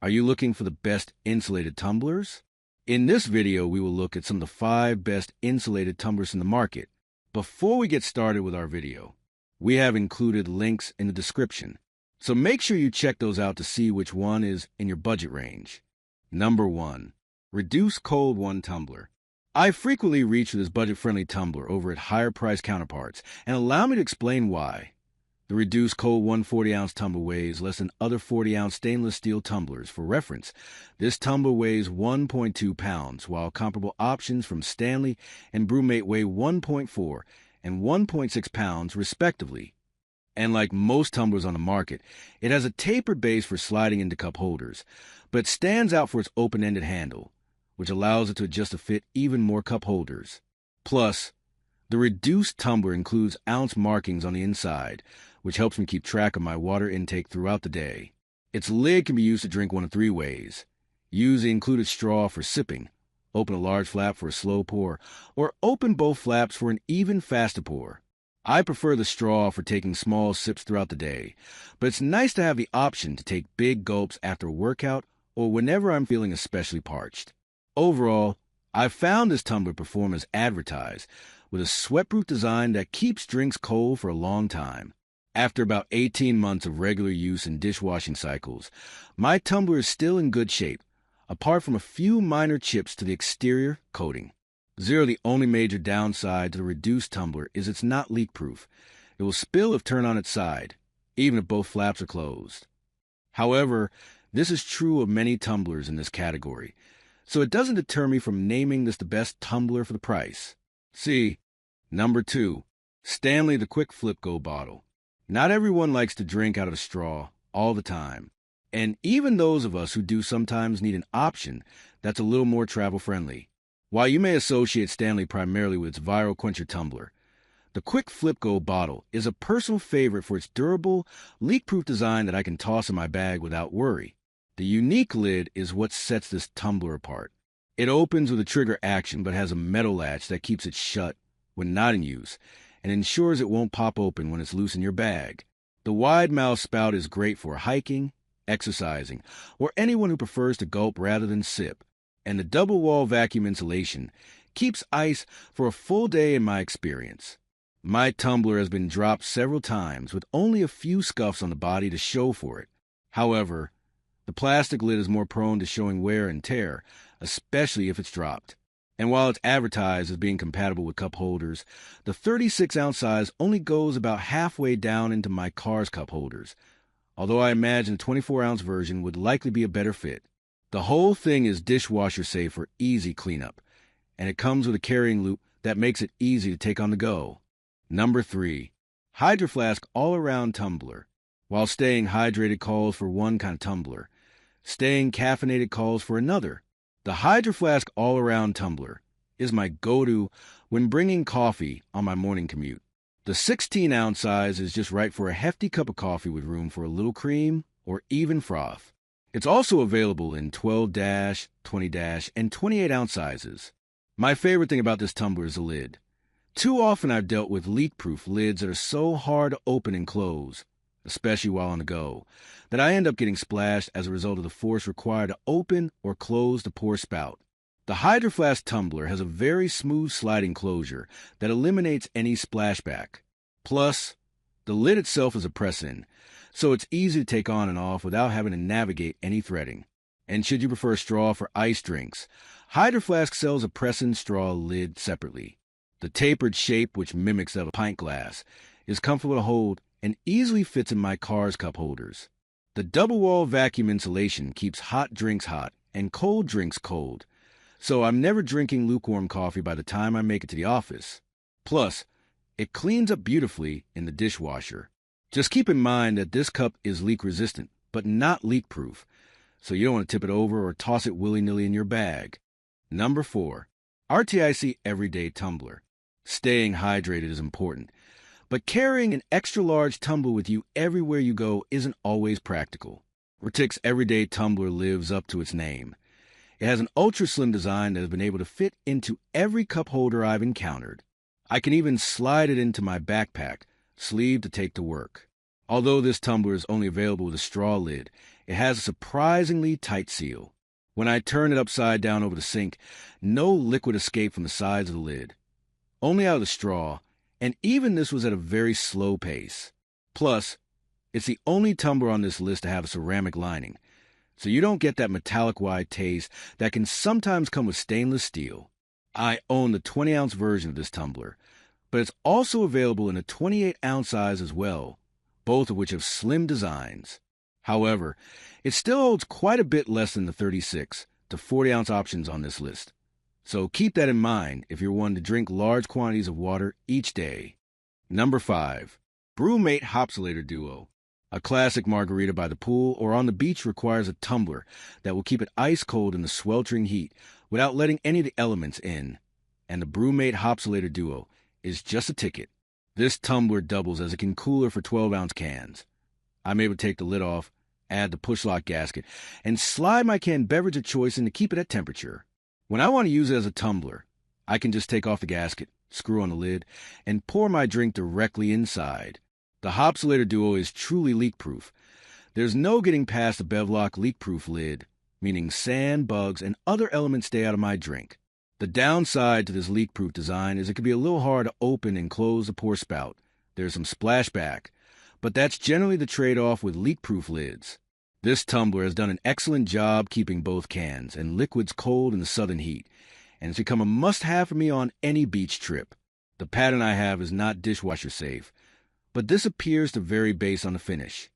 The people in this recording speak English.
Are you looking for the best insulated tumblers? In this video, we will look at some of the 5 best insulated tumblers in the market. Before we get started with our video, we have included links in the description, so make sure you check those out to see which one is in your budget range. Number 1. Reduce Cold 1 Tumbler. I frequently reach for this budget-friendly tumbler over at higher-priced counterparts, and allow me to explain why. The Reduced Cold 1 40-ounce tumbler weighs less than other 40-ounce stainless steel tumblers. For reference, this tumbler weighs 1.2 pounds, while comparable options from Stanley and BruMate weigh 1.4 and 1.6 pounds, respectively. And like most tumblers on the market, it has a tapered base for sliding into cup holders, but stands out for its open-ended handle, which allows it to adjust to fit even more cup holders. Plus, the reduced tumbler includes ounce markings on the inside, which helps me keep track of my water intake throughout the day. Its lid can be used to drink one of 3 ways. Use the included straw for sipping, open a large flap for a slow pour, or open both flaps for an even faster pour. I prefer the straw for taking small sips throughout the day, but it's nice to have the option to take big gulps after a workout or whenever I'm feeling especially parched. Overall, I've found this tumbler perform as advertised, with a sweatproof design that keeps drinks cold for a long time. After about 18 months of regular use in dishwashing cycles, my tumbler is still in good shape, apart from a few minor chips to the exterior coating. The only major downside to the reduced tumbler is it's not leak-proof. It will spill if turned on its side, even if both flaps are closed. However, this is true of many tumblers in this category, so it doesn't deter me from naming this the best tumbler for the price. See, number 2, Stanley the Quick Flip Go Bottle. Not everyone likes to drink out of a straw all the time, and even those of us who do sometimes need an option that's a little more travel-friendly. While you may associate Stanley primarily with its viral quencher tumbler, the Quick Flip Go Bottle is a personal favorite for its durable, leak-proof design that I can toss in my bag without worry. The unique lid is what sets this tumbler apart. It opens with a trigger action but has a metal latch that keeps it shut when not in use and ensures it won't pop open when it's loose in your bag. The wide mouth spout is great for hiking, exercising, or anyone who prefers to gulp rather than sip. And the double wall vacuum insulation keeps ice for a full day in my experience. My tumbler has been dropped several times with only a few scuffs on the body to show for it. However, the plastic lid is more prone to showing wear and tear, especially if it's dropped. And while it's advertised as being compatible with cup holders, the 36-ounce size only goes about halfway down into my car's cup holders, although I imagine the 24-ounce version would likely be a better fit. The whole thing is dishwasher safe for easy cleanup, and it comes with a carrying loop that makes it easy to take on the go. Number 3, Hydroflask All-Around Tumbler. While staying hydrated calls for one kind of tumbler, staying caffeinated calls for another. The Hydroflask All-Around Tumbler is my go-to when bringing coffee on my morning commute. The 16-ounce size is just right for a hefty cup of coffee with room for a little cream or even froth. It's also available in 12-, 20-, and 28-ounce sizes. My favorite thing about this tumbler is the lid. Too often I've dealt with leak-proof lids that are so hard to open and close, especially while on the go, that I end up getting splashed as a result of the force required to open or close the pour spout. The Hydroflask tumbler has a very smooth sliding closure that eliminates any splashback. Plus, the lid itself is a press-in, so it's easy to take on and off without having to navigate any threading. And should you prefer straw for iced drinks, Hydroflask sells a press-in straw lid separately. The tapered shape, which mimics that of a pint glass, is comfortable to hold and easily fits in my car's cup holders. The double-wall vacuum insulation keeps hot drinks hot and cold drinks cold, so I'm never drinking lukewarm coffee by the time I make it to the office. Plus, it cleans up beautifully in the dishwasher. Just keep in mind that this cup is leak-resistant, but not leak-proof, so you don't want to tip it over or toss it willy-nilly in your bag. Number 4, RTIC Everyday Tumbler. Staying hydrated is important, but carrying an extra-large tumbler with you everywhere you go isn't always practical. RTIC's Everyday Tumbler lives up to its name. It has an ultra-slim design that has been able to fit into every cup holder I've encountered. I can even slide it into my backpack, sleeve to take to work. Although this tumbler is only available with a straw lid, It has a surprisingly tight seal. When I turn it upside down over the sink, no liquid escaped from the sides of the lid. Only out of the straw, and even this was at a very slow pace. Plus, it's the only tumbler on this list to have a ceramic lining, so you don't get that metallic white taste that can sometimes come with stainless steel. I own the 20-ounce version of this tumbler, but it's also available in a 28-ounce size as well, both of which have slim designs. However, it still holds quite a bit less than the 36 to 40-ounce options on this list. So keep that in mind if you're one to drink large quantities of water each day. Number 5. BruMate Hopsulator Duo. A classic margarita by the pool or on the beach requires a tumbler that will keep it ice cold in the sweltering heat without letting any of the elements in. And the BruMate Hopsulator Duo is just a ticket. This tumbler doubles as a can cooler for 12-ounce cans. I'm able to take the lid off, add the push-lock gasket, and slide my canned beverage of choice in to keep it at temperature. When I want to use it as a tumbler, I can just take off the gasket, screw on the lid, and pour my drink directly inside. The Hopsulator Duo is truly leak-proof. There's no getting past the Bevlock leak-proof lid, meaning sand, bugs, and other elements stay out of my drink. The downside to this leak-proof design is it can be a little hard to open and close the pour spout. There's some splashback, but that's generally the trade-off with leak-proof lids. This tumbler has done an excellent job keeping both cans and liquids cold in the southern heat, and it's become a must-have for me on any beach trip. The pattern I have is not dishwasher safe, but this appears to vary based on the finish.